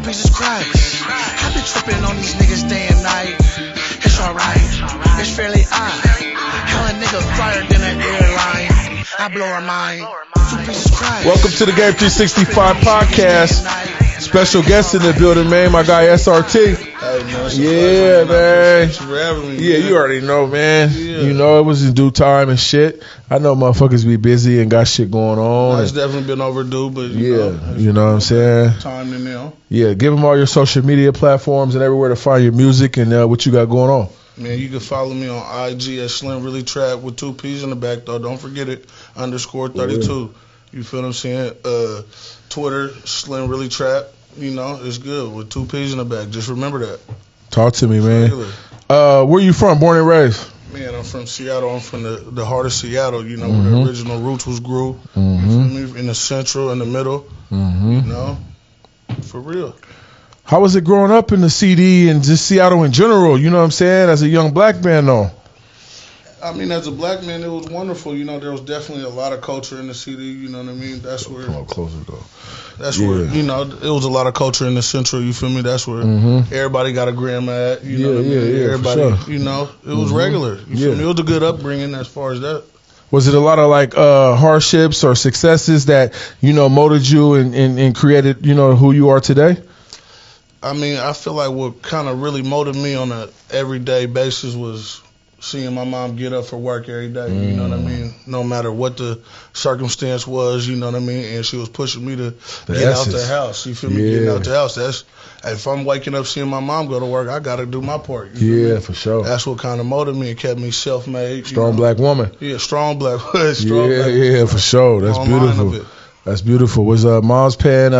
Jesus Christ. I been tripping on these niggas day and night. It's alright, it's fairly odd. Hell, a nigga flyer than an airline. I blow her mind. Jesus Christ. Welcome to the Game 365 podcast. Special guest in the building, man. My guy SRT. Hey, man, yeah, man. Thanks for having me. Yeah, you already know, man. Yeah. You know, it was in due time and shit. I know motherfuckers be busy and got shit going on. It's definitely been overdue, but you know what I'm saying? Time to now. Yeah, give them all your social media platforms and everywhere to find your music and what you got going on. Man, you can follow me on IG at Slim Really Trapp with 2 P's in the back, though. Don't forget it, _32. You feel what I'm saying? Twitter, Slim Really Trapp. You know, it's good with 2 P's in the back. Just remember that. Talk to me, man. Where you from? Born and raised? Man, I'm from Seattle. I'm from the heart of Seattle, you know, where the original roots was grew. You feel me? In the central, in the middle. You know? For real. How was it growing up in the CD and just Seattle in general? You know what I'm saying? As a young black man, though. I mean, as a black man, it was wonderful. You know, there was definitely a lot of culture in the city. You know what I mean? That's where. Come on, closer, though. That's where, you know, it was a lot of culture in the central. You feel me? That's where everybody got a grandma at. You know what I mean? Everybody, sure. you know, it was regular. You feel me? It was a good upbringing as far as that. Was it a lot of like hardships or successes that, you know, molded you and created, you know, who you are today? I mean, I feel like what kind of really motivated me on a everyday basis was seeing my mom get up for work every day, you know what I mean? No matter what the circumstance was, you know what I mean? And she was pushing me to get out the house, you feel me? Getting out the house. That's, if I'm waking up seeing my mom go to work, I got to do my part. You feel me? For sure. That's what kind of motivated me and kept me self-made. Strong black woman. Yeah, strong black For sure. That's beautiful. That's beautiful. Was Mom's paying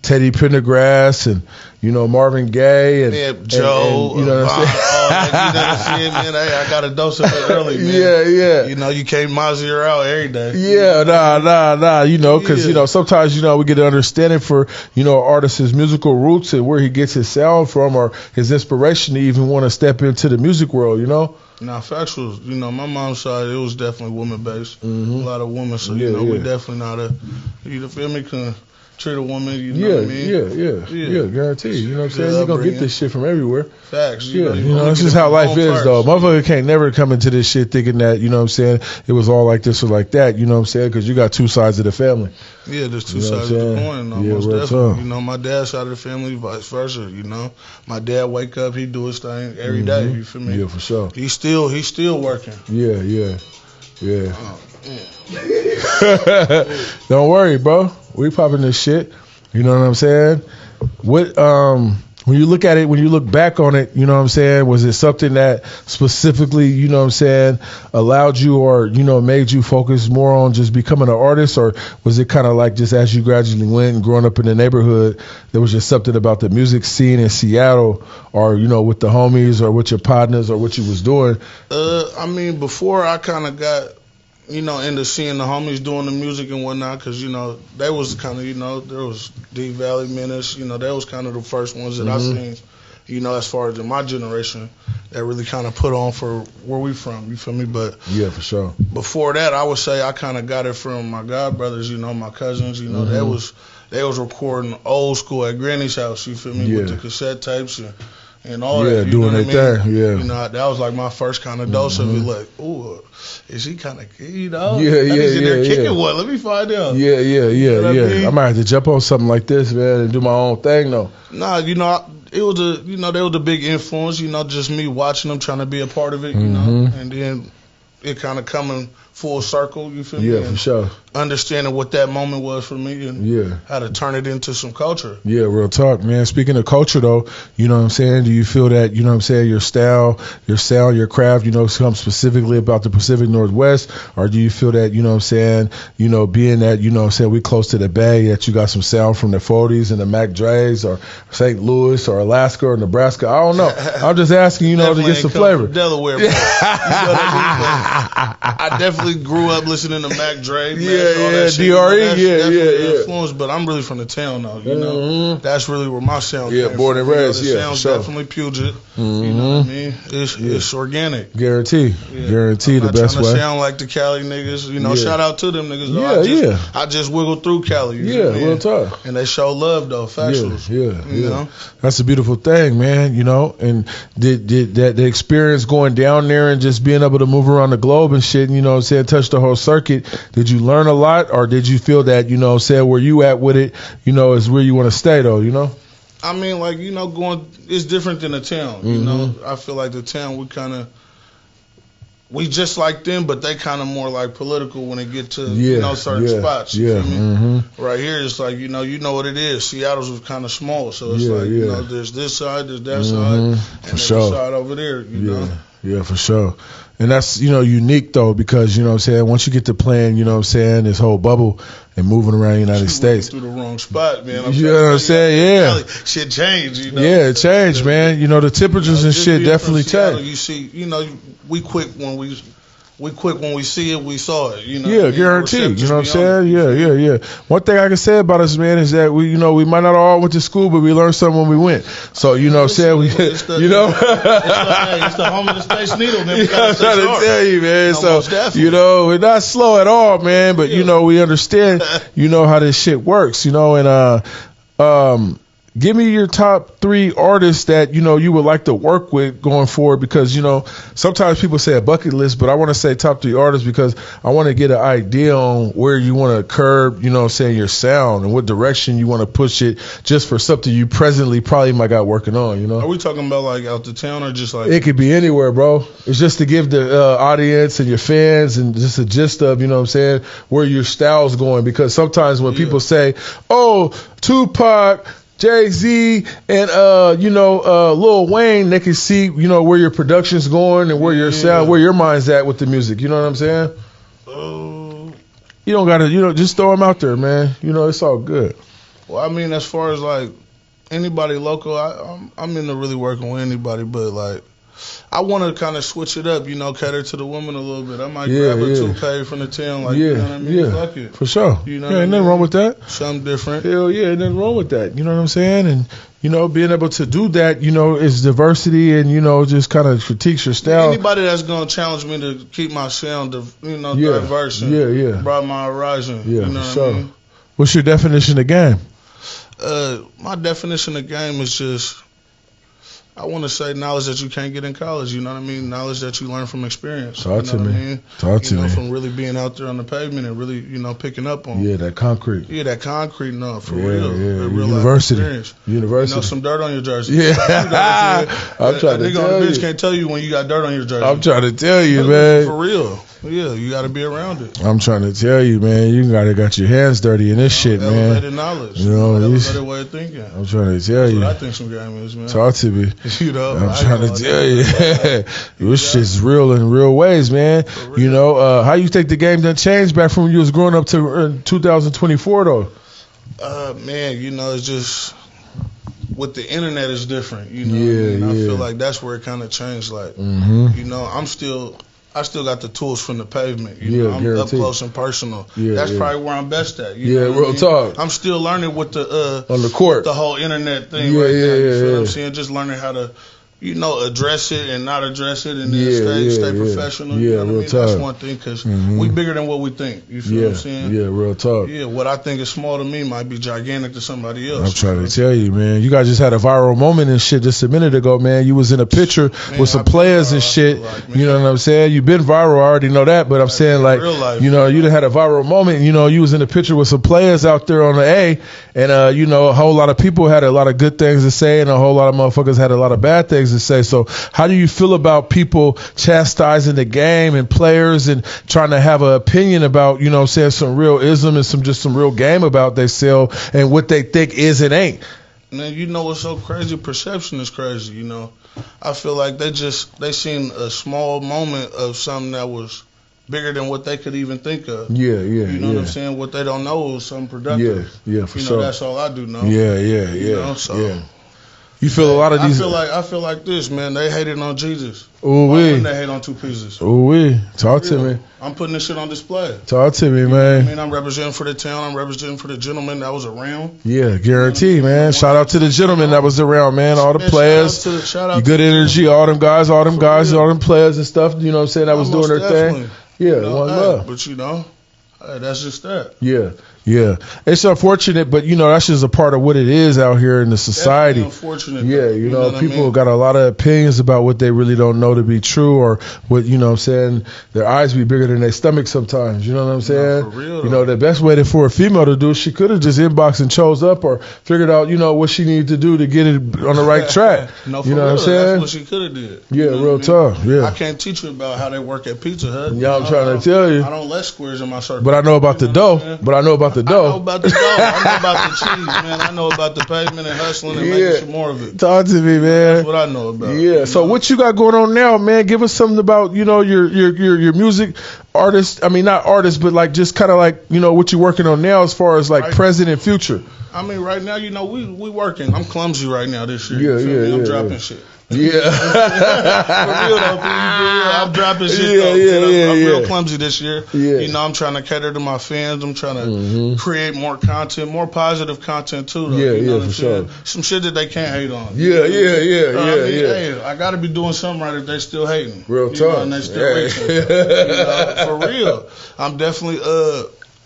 Teddy Pendergrass and, you know, Marvin Gaye and Joe. And, you know what I'm saying? You never see it, man. Hey, I got a dose of it early, man. You know, you can't Mozzie her out every day. Nah. You know, because, you know, sometimes, you know, we get an understanding for, you know, artist's musical roots and where he gets his sound from or his inspiration to even want to step into the music world, you know? Nah, factual. You know, my mom's side, it was definitely woman-based. A lot of women, so, you know, we definitely not you feel me, can treat a woman, you know what I mean? Guaranteed. You know what I'm saying? You're going to get this shit from everywhere. Facts. You know, this is how life is, though. Motherfucker can't never come into this shit thinking that, you know what I'm saying, it was all like this or like that, you know what I'm saying? Because you got two sides of the family. Yeah, there's two sides of the coin, almost definitely. You know, my dad's side of the family, vice versa, you know. My dad wake up, he do his thing every day, you feel me? Yeah, for sure. He's still working. Yeah. Don't worry, bro. We popping this shit. You know what I'm saying? What when you look at it, when you look back on it, you know what I'm saying? Was it something that specifically, you know what I'm saying, allowed you or, you know, made you focus more on just becoming an artist? Or was it kind of like just as you gradually went and growing up in the neighborhood, there was just something about the music scene in Seattle or, you know, with the homies or with your partners or what you was doing? I mean, before I kind of got, you know, into seeing the homies doing the music and whatnot, because, you know, they was kind of, you know, there was D Valley Menace, you know, that was kind of the first ones that I seen, you know, as far as in my generation, that really kind of put on for where we from, you feel me? But yeah, for sure. Before that, I would say I kind of got it from my godbrothers, you know, my cousins, you know, they was recording old school at Granny's house, you feel me, with the cassette tapes and all that. Doing their thing. You know, that was like my first kind of dose of it. Like, ooh, is he kind of, you know? He's in there kicking what? Let me find out. Yeah. You know I mean? I might have to jump on something like this, man, and do my own thing, though. Nah, you know, it was you know, they was a big influence, you know, just me watching them, trying to be a part of it, you know, and then it kind of coming full circle, you feel me? Yeah, for sure. Understanding what that moment was for me and how to turn it into some culture. Yeah, real talk, man. Speaking of culture, though, you know what I'm saying? Do you feel that, you know what I'm saying, your style, your sound, your craft, you know, comes specifically about the Pacific Northwest? Or do you feel that, you know what I'm saying, you know, being that, you know what I'm saying, we close to the Bay, that you got some sound from the 40s and the Mac Dre's or St. Louis or Alaska or Nebraska? I don't know. I'm just asking, you know, to get some flavor. Delaware, bro. You know what I mean? I definitely definitely grew up listening to Mac Dre. All Yeah, that shit. DRE, That's yeah. definitely influenced, but I'm really from the town though. You know, that's really where my sound came from. Born and raised. The sound's definitely Puget. You know what I mean? It's organic. Guarantee the best way. Sound like the Cali niggas. You know, shout out to them niggas. Though. I just wiggled through Cali. Real talk. And they show love though. Factuals. You know? That's a beautiful thing, man. You know, and did that the experience going down there and just being able to move around the globe and shit, you know what I'm saying, touch the whole circuit, did you learn a lot, or did you feel that, you know what I'm saying, where you at with it, you know, is where you want to stay though, you know? I mean, like, you know, it's different than the town, you know? I feel like the town, we just like them, but they kind of more like political when it get to you know, certain spots. You feel me? Right here, it's like you know what it is. Seattle's was kind of small, so it's like you know, there's this side, there's that side, and there's the side over there. You know? Yeah, for sure. And that's, you know, unique though, because, you know what I'm saying, once you get to playing, you know what I'm saying, this whole bubble and moving around the United States. Through the wrong spot, man. You know what I'm saying? Yeah. Shit changed, you know. Yeah, it changed, man. You know, the temperatures and shit definitely changed. You see, you know, we quick when we see it, we saw it. You know, yeah, guaranteed. You know what I'm saying? Yeah. One thing I can say about us, man, is that we might not all went to school, but we learned something when we went. So you know what I'm saying? It's the home of the Space Needle, man. I'm trying to tell you, man. So you know, we're not slow at all, man. But you know, we understand, you know, how this shit works. You know, and give me your top 3 artists that, you know, you would like to work with going forward, because, you know, sometimes people say a bucket list, but I want to say top 3 artists because I want to get an idea on where you want to curb, you know what I'm saying, your sound and what direction you want to push it just for something you presently probably might got working on, you know? Are we talking about like out the town or just like? It could be anywhere, bro. It's just to give the audience and your fans and just a gist of, you know what I'm saying, where your style's going, because sometimes when people say, oh, Tupac, Jay-Z and Lil Wayne, they can see, you know, where your production's going and where your sound, where your mind's at with the music. You know what I'm saying? You don't gotta, you know, just throw them out there, man. You know, it's all good. Well, I mean, as far as like anybody local, I'm into really working with anybody, but like I want to kind of switch it up, you know, cater to the woman a little bit. I might grab a toupee from the town, like, you know what I mean? Fuck it. For sure. You know, ain't nothing wrong with that. Something different. Hell yeah, ain't nothing wrong with that. You know what I'm saying? And, you know, being able to do that, you know, is diversity and, you know, just kind of critiques your style. Anybody that's going to challenge me to keep my sound, you know, diverse and broaden my horizon. Yeah, you know for sure. I mean? What's your definition of game? My definition of game is just, I want to say knowledge that you can't get in college, you know what I mean? Knowledge that you learn from experience. Talk to me. I mean? Talk to me. From really being out there on the pavement and really, you know, picking up on. Yeah, that concrete. Yeah, that concrete, no, for real. Yeah, real University. You know, some dirt on your jersey. Yeah. I'm trying to tell you. Nigga on the bitch can't tell you when you got dirt on your jersey. I'm trying to tell you, man. For real. Yeah, you got to be around it. I'm trying to tell you, man. You got your hands dirty in this shit, man. Elevated knowledge. You know, elevated way of thinking. I'm trying to tell you. That's what I think some game is, man. Talk to me. You know, I'm trying to tell you. This shit's real in real ways, man. You know, how you think the game done changed back from when you was growing up to 2024, though? Man, you know, it's just with the internet is different. You know, I feel like that's where it kind of changed. Like, you know, I still got the tools from the pavement. You know, I'm guaranteed. up close and personal. That's probably where I'm best at. You know real talk. I'm still learning with the on the court, the whole internet thing right now. You feel what I'm saying? Just learning how to, you know, address it and not address it, and then stay professional. You know what I mean? That's one thing, because we bigger than what we think. You feel what I'm saying? Yeah, real talk. Yeah, what I think is small to me might be gigantic to somebody else. I'm trying to tell you, man. You guys just had a viral moment and shit just a minute ago, man. You was in a picture with some players and shit. You know what I'm saying? You've been viral, I already know that, but I'm saying, like, you know, you done had a viral moment. You know, you was in a picture with some players out there on the A, and you know, a whole lot of people had a lot of good things to say, and a whole lot of motherfuckers had a lot of bad things to say. So how do you feel about people chastising the game and players and trying to have an opinion about, you know what I'm saying, some real ism and some real game about themselves and what they think is and ain't? Man, you know what's so crazy? Perception is crazy, you know. I feel like they seen a small moment of something that was bigger than what they could even think of. You know what I'm saying? What they don't know is something productive. Yeah, for sure. You know, that's all I do know. You know, so. You feel a lot of these. I feel like this, man. They hated on Jesus. Ooh Why wee. wouldn't they hate on two pieces? Ooh wee. Talk to me. I'm putting this shit on display. Talk to me, man. I mean, I'm representing for the town. I'm representing for the gentleman that was around. Yeah, guarantee, man. Shout out to the gentleman that was around, man. All the players. Shout out You good energy. All them guys, all them players and stuff. You know what I'm saying? That was doing their thing. Yeah, one love. But that's just that. Yeah. Yeah, it's unfortunate, but that's just a part of what it is out here in the society. Unfortunate. Yeah, you know people got a lot of opinions about what they really don't know to be true, or what I'm saying. Their eyes be bigger than their stomach sometimes. You know what I'm saying? No, for real, the best way for a female to do it, she could have just inboxed and chose up, or figured out what she needed to do to get it on the right track. No, for you know real. what I'm saying? That's what she could have did. Yeah, real tough. Yeah, I can't teach you about how they work at Pizza Hut. Yeah, I'm trying to tell you. I don't let squares in my circle. But I know about the dough. But I know about the dough. I know about the dough. I know about the cheese, man. I know about the pavement and hustling and making some more of it. Talk to me, man. That's what I know about. Yeah. So what you got going on now, man? Give us something about your music artist. I mean, not artist, but like just kind of like what you're working on now as far as like present and future. I mean, right now, we working. I'm clumsy right now this year. Yeah. I'm dropping shit. Yeah. For real though, I'm dropping shit though. I'm real clumsy this year. Yeah. I'm trying to cater to my fans. I'm trying to create more content, more positive content too though. Yeah, for sure. Some shit that they can't hate on. Yeah. Hey, I gotta be doing something right if they still hating. Real talk. And they still hating. For real. I'm definitely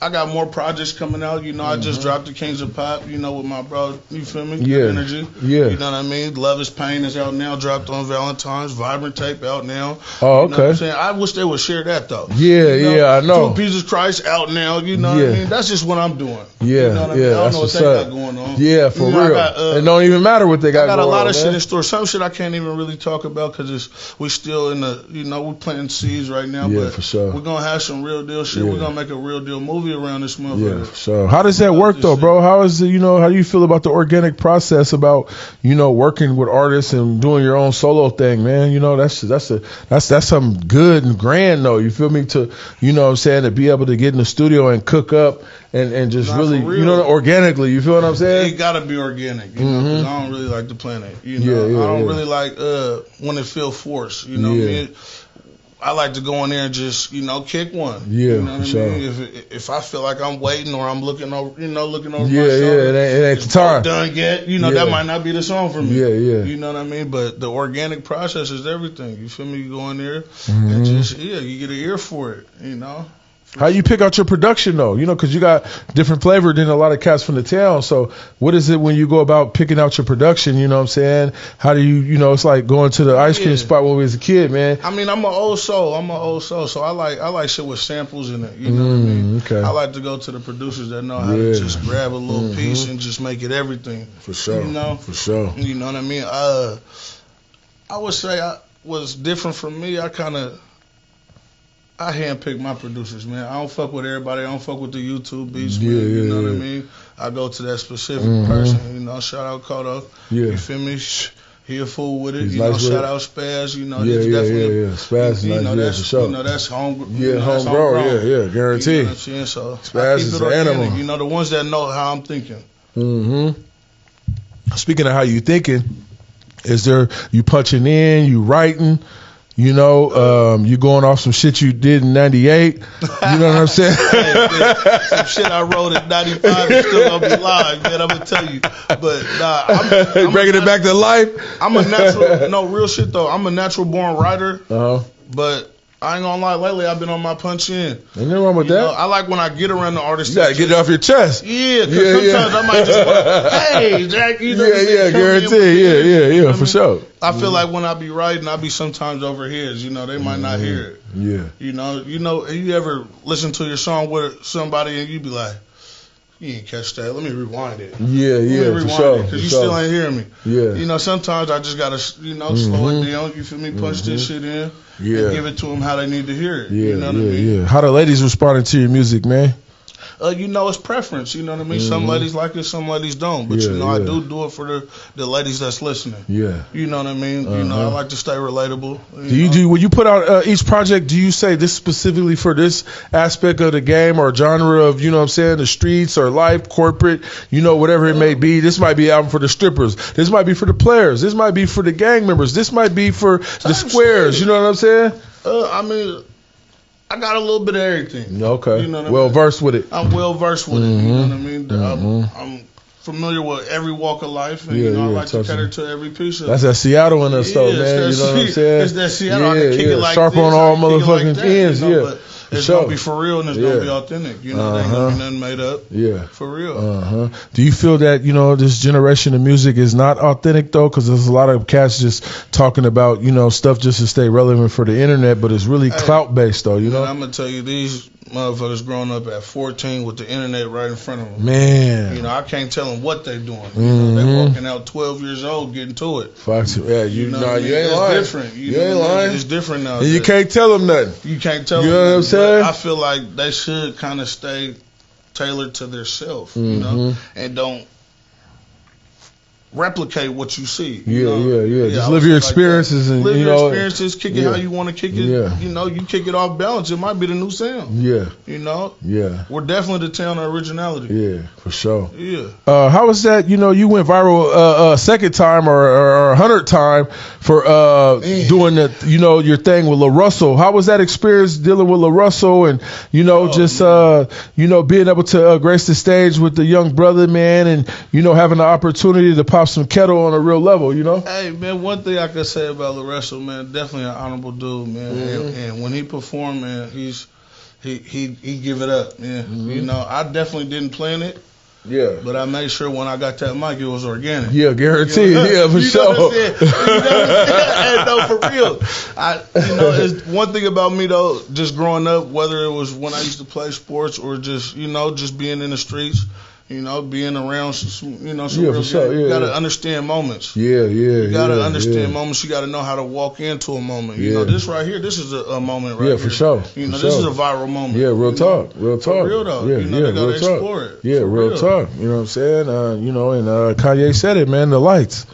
I got more projects coming out. I just dropped the Kings of Pop, with my bro, you feel me? Yeah. Energy. Yeah. You know what I mean? Love is Pain is out now, dropped on Valentine's. Vibrant Tape out now. Oh, okay. You know what I'm saying? I wish they would share that, though. Yeah, I know. Two Jesus Christ out now, you know what I mean? That's just what I'm doing. Yeah, you know what I mean? I don't know what they got going on. Yeah, for real. It don't even matter what they got going on. I got a lot of shit in store. Some shit I can't even really talk about because we still in the, we're planting seeds right now. Yeah, but for sure. We're going to have some real deal shit. We're going to make a real deal movie around this motherfucker. Yeah, so how does that work though, bro? How is it, how do you feel about the organic process about, working with artists and doing your own solo thing, man? That's something good and grand though. You feel me? To, what I'm saying, to be able to get in the studio and cook up and just really, organically, you feel what I'm saying? It gotta be organic, because I don't really like the planet. I don't really like when it feel forced, what I mean? I like to go in there and just, kick one. Yeah, you know what sure. I mean? If I feel like I'm waiting or I'm looking over, looking over my shoulder. It ain't the time. Done yet? That might not be the song for me. Yeah. You know what I mean? But the organic process is everything. You feel me? You go in there and just, you get an ear for it, How you pick out your production though? Because you got different flavor than a lot of cats from the town. So what is it when you go about picking out your production? You know what I'm saying? How do you, it's like going to the ice cream spot when we was a kid, man. I mean, I'm an old soul. So I like shit with samples in it. You know what I mean? Okay. I like to go to the producers that know how to just grab a little piece and just make it everything. For sure. For sure. You know what I mean? I would say what's different from me, I handpick my producers, man. I don't fuck with everybody. I don't fuck with the YouTube beats, man. You know what I mean? I go to that specific person. Shout out Kodo. Yeah. You feel me? He a fool with it. He's nice shout with out Spaz. Yeah. Spaz is nice, for sure. That's homegrown. Homegrown. Yeah. Guaranteed. You know what I'm saying? So Spaz is an animal. The ones that know how I'm thinking. Speaking of how you thinking, is there you punching in, you writing? You going off some shit you did in 98. You know what I'm saying? Some shit I wrote in 95 is still gonna be live, man. I'm gonna tell you. But I'm bringing it back to life. I'm a natural. No, real shit though. I'm a natural born writer. But I ain't gonna lie. Lately, I've been on my punch in. Ain't nothing wrong with that. I like when I get around the artists. You gotta get it off your chest. Yeah, because sometimes I might just want, hey, Jack, guarantee. Yeah, for sure. I feel like when I be writing, I be sometimes over here. They might not hear it. Yeah. You ever listen to your song with somebody and you be like, you ain't catch that. Let me rewind it. Yeah, for sure. Because you still ain't hearing me. Yeah. Sometimes I just gotta, slow it down. You feel me? Punch this shit in. Yeah. And give it to them how they need to hear it. Yeah, you know what I mean? Yeah. How the ladies responding to your music, man? it's preference. You know what I mean? Some ladies like it, some ladies don't. But I do it for the ladies that's listening. Yeah. You know what I mean? I like to stay relatable. When you put out each project, do you say this specifically for this aspect of the game or genre of, the streets or life, corporate, whatever it may be? This might be an album for the strippers. This might be for the players. This might be for the gang members. This might be for the squares. You know what I'm saying? I got a little bit of everything. Okay. You know what well versed with it. I'm well versed with it. You know what I mean? I'm familiar with every walk of life, and I like to cater to every piece of it. That's that Seattle in us, though, man. You know what I'm saying? It's that Seattle. I can kick it like sharp this, on all motherfucking ends, But it's gonna be for real and it's gonna be authentic. There ain't gonna be nothing made up. Yeah, for real. Do you feel that this generation of music is not authentic though? Because there's a lot of cats just talking about stuff just to stay relevant for the internet, but it's really clout based though. Man, I'm gonna tell you, these motherfuckers growing up at 14 with the internet right in front of them. Man, I can't tell them what they doing. They walking out 12 years old getting to it. Yeah, you ain't lying. It's different. You ain't lying. It's different now. And you can't tell them nothing. You can't tell them. You know what I'm saying? I feel like they should kind of stay tailored to their self, and don't replicate what you see. Yeah. Just live your experiences and live your experiences. Kick it how you want to kick it. Yeah. You kick it off balance. It might be the new sound. Yeah. Yeah. We're definitely the town of originality. Yeah, for sure. Yeah. How was that? You went viral a second time or 100th time for doing the your thing with La Russell. How was that experience dealing with La Russell and being able to grace the stage with the young brother, man, and having the opportunity to pop some kettle on a real level, Hey, man, one thing I could say about La Russell, man, definitely an honorable dude, man. And when he performed, man, he give it up, man. I definitely didn't plan it. Yeah. But I made sure when I got that mic, it was organic. Yeah, guaranteed. Yeah, for sure. No, for real. It's one thing about me, though, just growing up, whether it was when I used to play sports or just being in the streets, being around some real sure. You gotta understand moments. You gotta understand moments. You gotta know how to walk into a moment. This right here, this is a moment right here. Yeah, for sure. This is a viral moment. Yeah, real talk. Real talk. For real though. Yeah, they gotta explore it. Yeah, real talk. You know what I'm saying? And Kanye said it, man, the lights.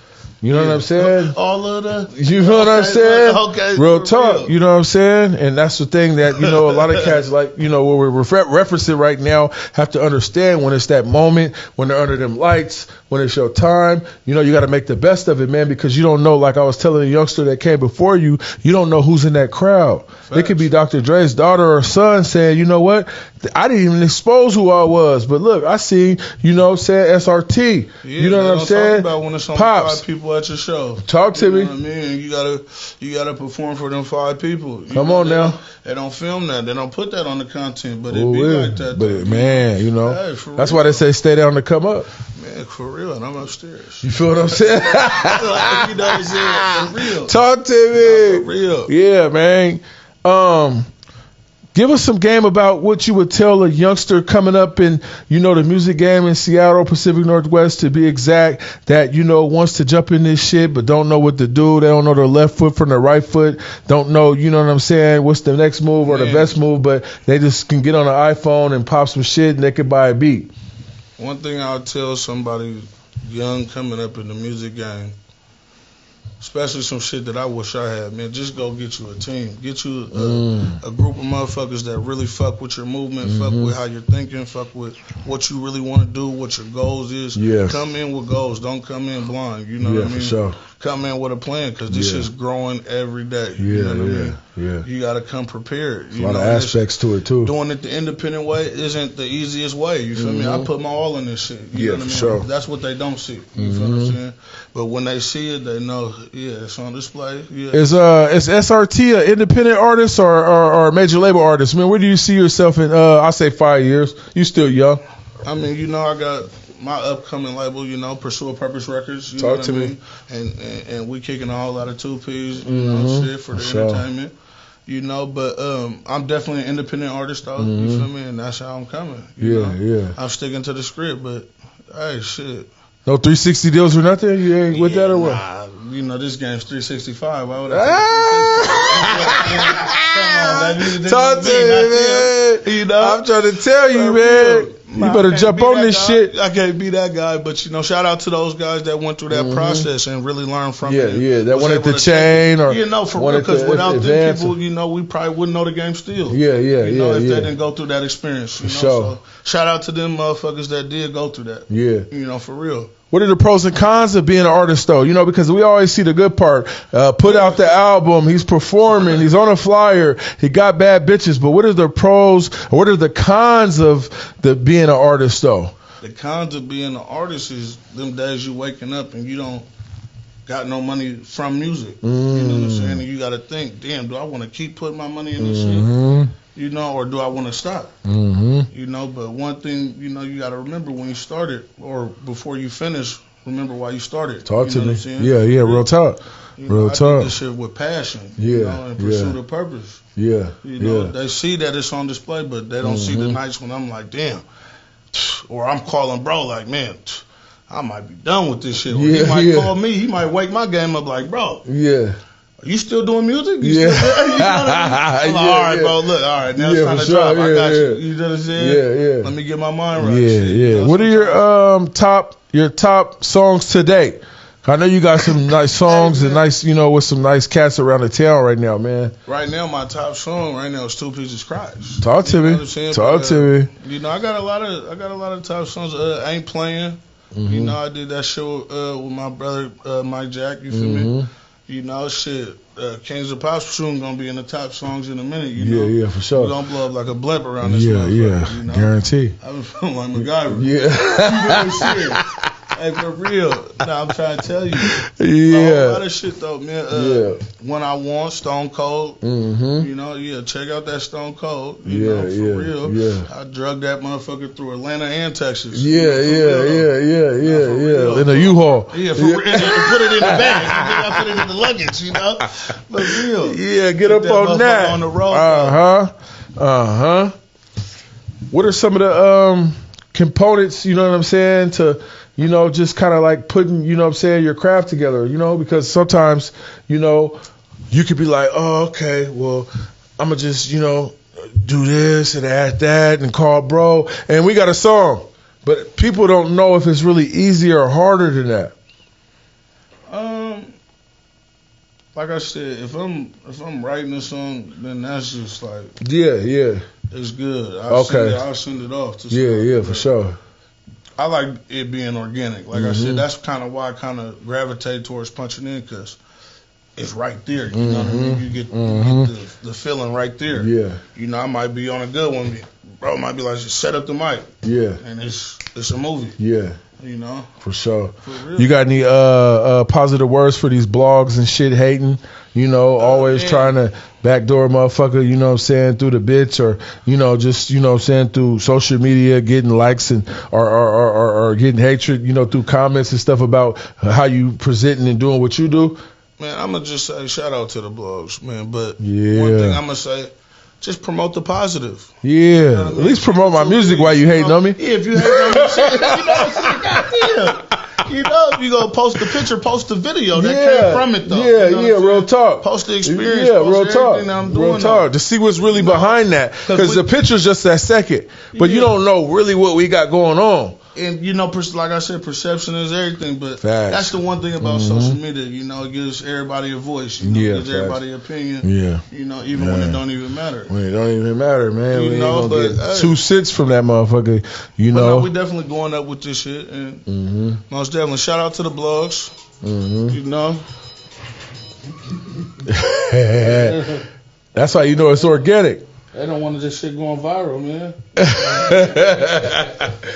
You know what I'm saying? All of the. You know what I'm saying? Okay. Real talk. You know what I'm saying? And that's the thing that, a lot of cats what we're referencing right now have to understand when it's that moment, when they're under them lights, when it's your time, you got to make the best of it, man, because you don't know, like I was telling a youngster that came before you don't know who's in that crowd. Facts. It could be Dr. Dre's daughter or son saying, you know what? I didn't even expose who I was, but look, I seen, SRT. You know what I'm saying? About when it's only Pops. 5 people at your show. Talk to me. You know what I mean? You gotta perform for them 5 people. Come on now. They don't film that. They don't put that on the content, but it be like that. But man, hey, that's why they say stay down to come up. Man, for real, and I'm upstairs. You feel what I'm saying? You know what I'm saying? For real. Talk to me. For real. Yeah, man. Give us some game about what you would tell a youngster coming up in, the music game in Seattle, Pacific Northwest, to be exact, that, wants to jump in this shit but don't know what to do. They don't know their left foot from their right foot. Don't know, you know what I'm saying, what's the next move or the best move, but they just can get on an iPhone and pop some shit and they can buy a beat. One thing I'll tell somebody young coming up in the music game, especially some shit that I wish I had, man, just go get you a team. Get you a group of motherfuckers that really fuck with your movement, fuck with how you're thinking, fuck with what you really want to do, what your goals is. Yeah. Come in with goals. Don't come in blind. You know what I mean? For sure. Come in with a plan because this shit's growing every day. You know what I mean? Yeah. You got to come prepared. A lot of aspects to it, too. Doing it the independent way isn't the easiest way. You feel me? I put my all in this shit. You know what I mean? Sure. That's what they don't see. You feel what I'm saying? But when they see it, they know, it's on display. Yeah. Is SRT an independent artist or a major label artist? Man, where do you see yourself in, I say 5 years? You still young. I mean, I got my upcoming label, Pursue a Purpose Records. You Talk know to what I me. mean? And we kicking a whole lot of 2Ps, shit for the entertainment. But I'm definitely an independent artist, though. You feel me? And that's how I'm coming. You know? I'm sticking to the script, but hey, shit. No 360 deals or nothing? You ain't with that or what? Nah, You know, this game's 365. Why would I Talk to me, man. You know? I'm trying to tell you, man. You better jump on this shit. I can't be that guy, but you know, shout out to those guys that went through that process and really learned from it. Yeah, that wanted the chain or for real, because without them people, you know, we probably wouldn't know the game still. Yeah, you know, if they didn't go through that experience. You know? Sure. So shout out to them motherfuckers that did go through that. Yeah, you know, for real. What are the pros and cons of being an artist, though? You know, because we always see the good part. Put out the album, he's performing, he's on a flyer, he got bad bitches. But what are the pros, or what are the cons of being an artist, though? The cons of being an artist is them days you waking up and you don't got no money from music. You know what I'm saying? And you got to think, damn, do I want to keep putting my money in this shit? You know, or do I want to stop? You know, but one thing, you know, you got to remember when you started or before you finish, remember why you started. Talk to me. What I'm saying? Yeah, real talk. You know, I did this shit with passion. You know, and pursuit of purpose. You know, they see that it's on display, but they don't see the nights when I'm like, damn. Or I'm calling bro like, man, I might be done with this shit. Or he might call me. He might wake my game up like, bro. Are you still doing music? You still doing, you know what I mean? I'm like, all right, bro. Look, all right. Now it's time to drop. I got you. You know what I'm saying? Let me get my mind right. You know, what are your top songs to date? I know you got some nice songs and nice, you know, with some nice cats around the town right now, man. Right now, my top song right now is Two Pieces Cries. Talk to me. Talk to me. You know, I got a lot of top songs. Ain't Playing. You know, I did that show with my brother Mike Jack. You feel me? You know, shit. Kings of Pop soon gonna be in the top songs in a minute. You know? Yeah, for sure. We're gonna blow up like a blimp around this motherfucker. You know? Guarantee. I've been feeling like MacGyver. Yeah. You know what I'm saying? Hey, for real. Nah, I'm trying to tell you. Yeah. A lot of shit though, man. When I Want, Stone Cold. You know, check out that Stone Cold. You know, for real. I drugged that motherfucker through Atlanta and Texas. Yeah. In a U-Haul. Yeah, for real. And put it in the bag. I put it in the luggage, you know? But real. Yeah, get up on that. On the road. What are some of the components, you know what I'm saying, to, you know, just kind of like putting, you know what I'm saying, your craft together, you know, because sometimes, you know, you could be like, oh, okay, well, I'm going to just, you know, do this and add that and call bro, and we got a song. But people don't know if it's really easier or harder than that. Like I said, if I'm writing a song, then that's just like it's good. I'll send it off to somebody. For sure. I like it being organic. Like I said, that's kind of why I kind of gravitate towards punching in, because it's right there. You know what I mean? You get the feeling right there. Yeah. You know, I might be on a good one. Bro might be like, just set up the mic. Yeah. And it's a movie. Yeah. You know? For sure. For you got any positive words for these blogs and shit hating? You know, always trying to backdoor motherfucker, you know what I'm saying, through the bitch, or, you know, just, you know what I'm saying, through social media, getting likes and or getting hatred, you know, through comments and stuff about how you presenting and doing what you do? Man, I'm going to just say shout out to the blogs, man. But one thing I'm going to say, just promote the positive. Yeah. You know at least promote my music while you hating on me. Yeah, if you hating on me, shit, you know what I'm saying? Goddamn. You know, if you go post the picture, post the video. That came from it, though. Yeah, you know real talk. Post the experience. Yeah, post real talk. That I'm doing real talk. To see what's really behind that. Because the picture's just that second. But you don't know really what we got going on. And, you know, like I said, perception is everything. But that's the one thing about social media. You know, it gives everybody a voice. You know, it gives everybody an opinion. Yeah. You know, even when it don't even matter. When it don't even matter, man. You know, but get 2 cents from that motherfucker. You know. No, we definitely going up with this shit. And most definitely, shout out to the blogs. You know. That's how you know it's organic. They don't want this shit going viral, man.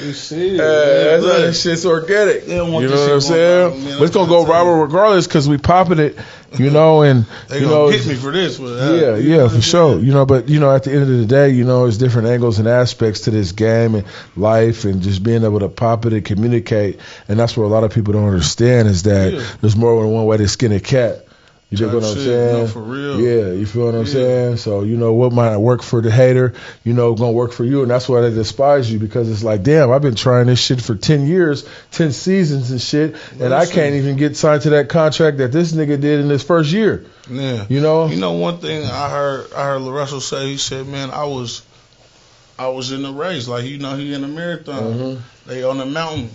You see it. That's how this shit's organic. They don't want you know what I'm saying? Viral, but it's going to go viral regardless because we popping it, you know, and, they you know. Get me for this. Yeah, for sure. You know, but, you know, at the end of the day, you know, there's different angles and aspects to this game and life and just being able to pop it and communicate. And that's what a lot of people don't understand is that there's more than one way to skin a cat. You dig what I'm shit, saying? no, for real. Yeah, you feel what I'm saying? So, what might work for the hater, gonna work for you. And that's why they despise you, because it's like, damn, I've been trying this shit for 10 years, 10 seasons and shit, and I can't even get signed to that contract that this nigga did in his first year. Yeah. One thing I heard LaRussell say, he said, man, I was in the race. Like, he in a marathon. Mm-hmm. They on the mountain.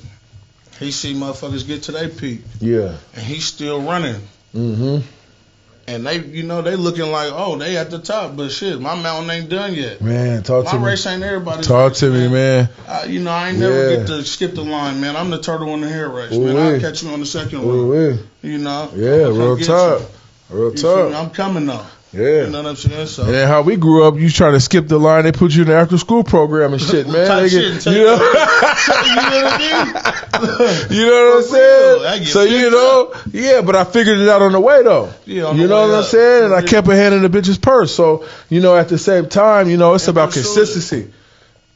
He see motherfuckers get to their peak. Yeah. And he's still running. Mm-hmm. And they, they looking like, oh, they at the top, but shit, my mountain ain't done yet. Man, talk to me. My race ain't everybody's Talk race, to me, man. I ain't never get to skip the line, man. I'm the turtle in the hair race, man. I'll catch you on the second run. Yeah, real talk. Real talk. I'm coming though. Yeah. You know what I'm saying? So. And then how we grew up, you try to skip the line, they put you in the after school program and shit, man. Type shit, you know what I mean? You know what I'm saying? So, yeah, but I figured it out on the way, though. Yeah, you know what I'm saying? And I kept a hand in the bitch's purse. So, at the same time, it's about consistency.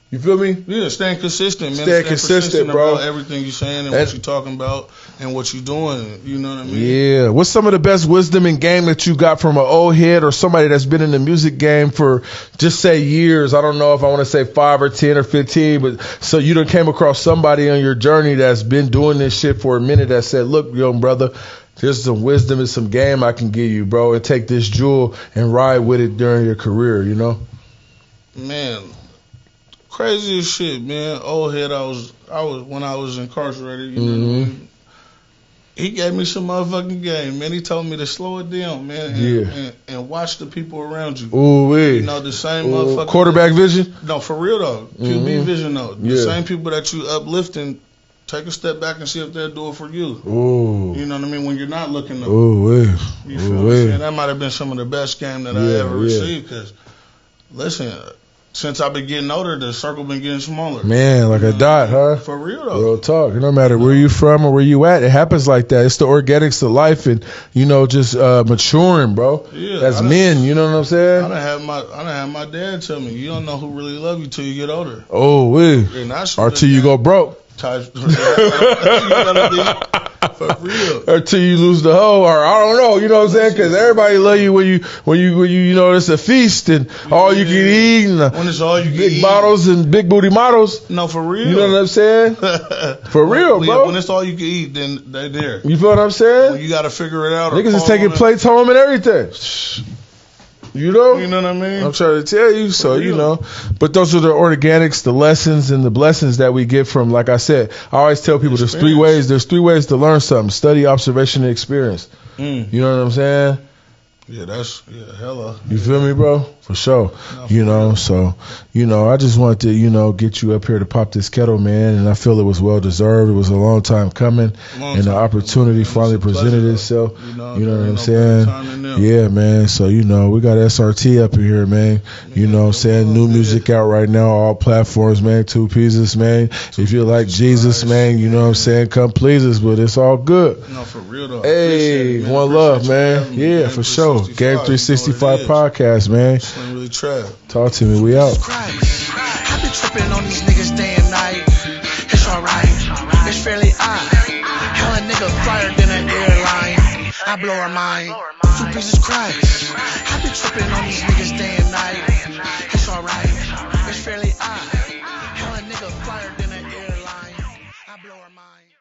You feel me? Yeah, staying consistent, man. Staying consistent, bro. About everything you're saying and what you're talking about and what you're doing. You know what I mean? Yeah. What's some of the best wisdom in game that you got from an old head or somebody that's been in the music game for just say years? I don't know if I want to say 5 or 10 or 15, but so you done came across somebody on your journey that's been doing this shit for a minute that said, look, young brother, there's some wisdom and some game I can give you, bro, and take this jewel and ride with it during your career, Man. Crazy as shit, man. Old head, I was when I was incarcerated, you know what I mean? He gave me some motherfucking game, man. He told me to slow it down, man, and watch the people around you. Ooh, wee. The same motherfucker. Quarterback vision? No, for real though. QB vision though. The same people that you uplifting, take a step back and see if they'll do it for you. Ooh. You know what I mean? When you're not looking up. Ooh, wee. You feel what I'm saying? That might have been some of the best game that I ever received. Because, listen, since I've been getting older, the circle been getting smaller. Man, like a dot, huh? For real, though. Real talk. No matter where you from or where you at, it happens like that. It's the organics of life and, just maturing, bro. Yeah. As men, you know what I'm saying? I done had my dad tell me, you don't know who really love you till you get older. Oh, wee. Or till you go broke. For real. Or till you lose the hoe, or I don't know, you know what I'm saying? Because everybody love you when you it's a feast and all you can eat and when it's all you can big eat. bottles and big booty models. No, for real. You know what I'm saying? For real, bro. When it's all you can eat, then they're there. You feel what I'm saying? When you got to figure it out. Niggas is taking plates home and everything. You know? You know what I mean? I'm trying to tell you. So, But those are the organics, the lessons, and the blessings that we get from, like I said, I always tell people there's three ways to learn something: study, observation, and experience. You know what I'm saying? Yeah, hella. You feel me, bro? For sure. No, so, I just wanted to, get you up here to pop this kettle, man, and I feel it was well deserved. It was a long time coming, and the opportunity finally presented itself. You know what I'm saying? Yeah, man. So, we got SRT up in here, man. You know what I'm saying? New music out right now, all platforms, man. 2 pieces, man. If you like Jesus, man, you know what I'm saying? Come please us, but it's all good. No, for real, though. Hey, one love, man. Yeah, for sure. Game 365 podcast, man. Really Trapp. Talk to me, we out. I been tripping on these niggas day and night. It's alright, it's fairly odd. Hell, a nigga flyer than an airline. I blow her mind. 2 pieces Christ. I been tripping on these niggas day and night. It's alright, it's fairly odd. Hell, a nigga flyer than an airline. I blow her mind.